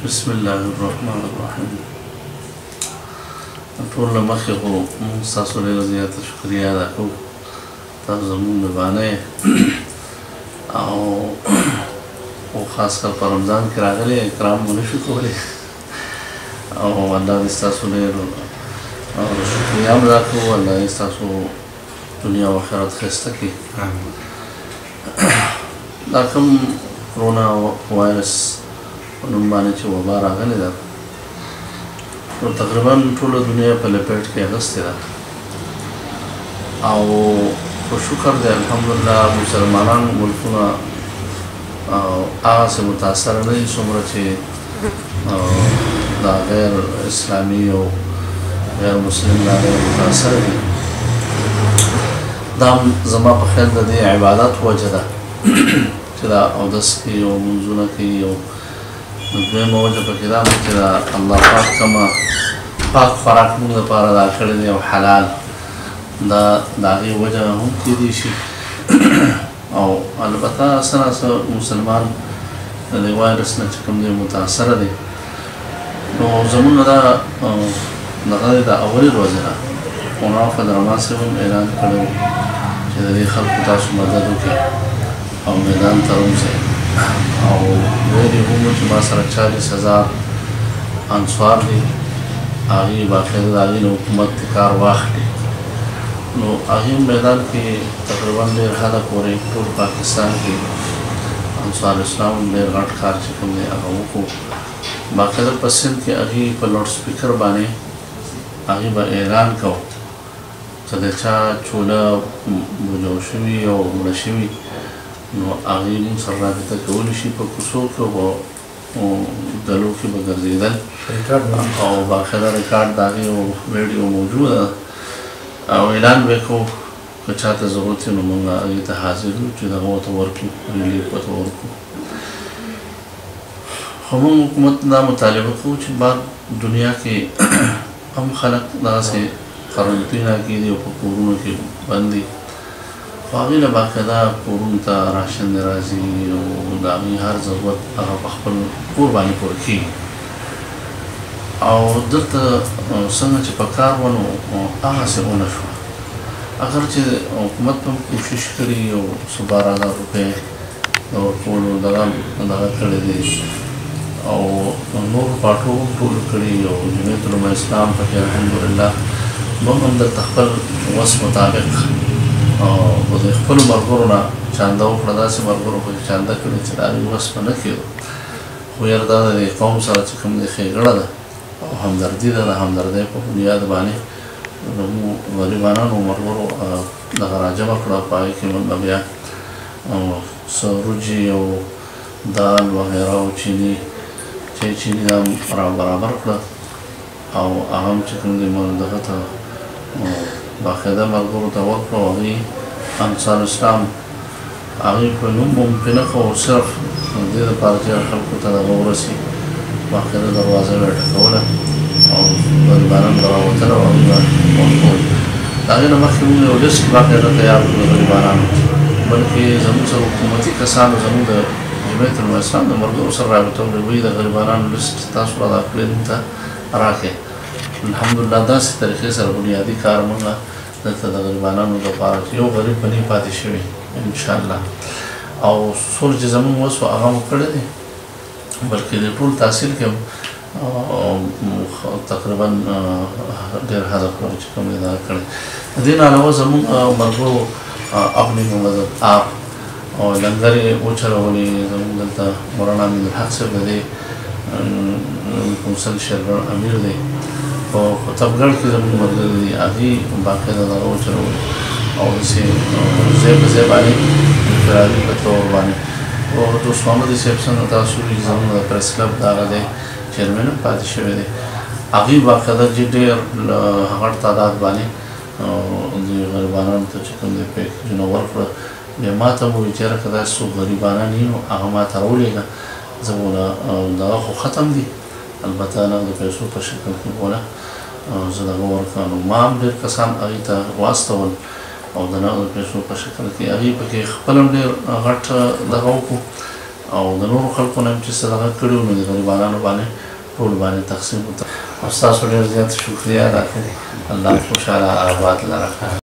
بسم الله الرحمن الرحیم. ټول مخکې خو موږ ستاسو ډېره زیاته شکریه ادا کوو، تاسو زموږ مهربانه او خاص کر په رمضان کې راغلي اکرام مو نشو کولی او الله دې ستاسو ډېر شکریه هم ادا کوو، الله دې ستاسو دنیا او آخرت ښایسته کړي. دا کوم کرونا وایرس په نوم باندې چې وبا راغلې ده نو تقریبا ټوله دنیا په لپیټ کې اخیستې ده او په شکر دی الحمدلله مسلمانان ملکونه هغسې متاثره نه دي څومره چې دا غیر اسلامي او غیر مسلم دا غیر متاثره دي. دا زما په خیال د دې عبادت وجه ده چې دا اودس کوي او لمونځونه کوي او دویمه وجه پکې دا ده چې دا الله پاک کومه پاک خوراک موږ دپاره دا کړی دی او حلال دا د هغې وجه هم کیدی شي او البته څه ناڅه مسلمان د دې وایرس نه چې کوم دی متاثره دی نو زموږ دا دغه دی د اولې ورځې نه مولانا فضل الرحمن صاحب هم اعلان کړی و چې د دې خلکو تاسو مدد وکړئ او میدان ته ووځئ او ویلي هم چې ما سره 40,000 انصار دي، هغې باقاعده د هغې نه حکومت کار واخلي نو هغې میدان کې تقریبا ډېر حده پورې ټول پاکستان کې انصار اسلام ډېر غټ کار چې کوم دی هغه وکړو. باقاعده په سند کې هغې په لاوډ سپیکر باندې هغې به اعلان کوو که د چا چوله بوجو شوي او مړه شوي نو هغې موږ سره رابطه کولی شي په کوڅو کې او ډلو کې به ګرځېدل او باقاعده ریکارډ د هغې ویډیو موجوده ده او اعلان به یې کوو که چاته ضرورت وي نو موږ هغې ته حاضر یو چې دغه ورته ورکړو ریلیف ورته ورکړو. خو موږ حکومت دا مطالبه کوو چې بعد دنیا کې هم خلک دغسې قرنطینه کې دي او په کورونو کې بند دي خو هغې نه باقاعده کورونو ته راشن دی راځي او د هغې هر ضرورت هغه په خپل کور باندې پوره کېږي او دلته څنګه چې په کار و نو هغسې ونه شوه اگر چې حکومت هم کوشش کړي او څه 12,000 روپۍ د ورکولو دغه کړی دی او نورو پارټو هم ټول کړي او جمعیت علما اسلام پکې الحمدلله موږ هم دلته خپل وس مطابق او د خپلو ملګرو نه چانده وکړه، داسې ملګرو پکې چانده کړې چې د هغې وس به نه کېدو خو یاره دا د قوم سره چې کوم دی ښېګړه ده او همدردي ده، د همدردۍ په بنیاد باندې زموږ غریبانانو ملګرو دغه راجمع کړه په هغې کې موږ بیا څه وریجې او دال وغیره او چیني چیني دا را برابر کړه او هغه هم چې کوم دی دغه ته باقاعده ملګرو ته ورکړه او هغې انصار اسلام هغې په نوم ممکنه خو صرف دې دپاره چې خلکو ته دغه ورسي باقاعده دروازه به یې ټکوله او غریبانان به راوتل او هغې به ورکول. د هغې نه مخکې موږ یو لیست باقاعده تیار کړو د غریبانانو بلکې زموږ سره حکومتي کسانو زموږ د جمعیت علما اسلام د ملګرو سره رابطه وکړئ د غریبانانو لیست تاسو را داخلې موږ ته راکړئ. الحمدلله داسې طریقې سره بنیادي کار موږ دلته د غریبانانو دپاره چې یو غریب به نه پاتې شوي انشاءالله او څومره چې زموږ وس و هغه مو کړی دی بلکې د ټول تحصیل کې تقریبا ډېر حده پورې چې کوم دی دا کړی. د دې نه علاوه زموږ ملګرو اپنې ممدد آپ او لنګر یې وچلولې زموږ دلته مولانا امین الحق صاحب د دې کونسل شیرګړ امیر دی په قطبګړ کې زموږ ملګري دي هغې باقاعده دغه وچلولې او داسې ځای په ځای باندې انفرادي په طور باندې او دوست محمد صاحب څنګه تاسو وایي زموږ د پریس کلب د هغه دی چیرمین هم پاتې شوی دی هغې باقاعده چې ډېر غټ تعداد باندې د غریبانانو ته چې کوم دی پیکجونه ورکړه بیا ما ته مو وایي چېرې که داسې څوک غریبانان وي نو هغه ما ته راولېږه زه به دغه خو ختم دي البته نغد پیسو په شکل کې بوله زه دغه ورکړه نو ما هم ډېر کسان هغې ته واستول او د نغد پیسو په شکل کې هغې پکې خپل هم ډېر غټ دغه وکړو او د نورو خلکو نه چې صدقه کړي نو د غریبانو باندې ټول باندې تقسیم وکړه. او ستاسو ډېر زیات شکریا ادا کړئ. الله خوشحاله آباد لره.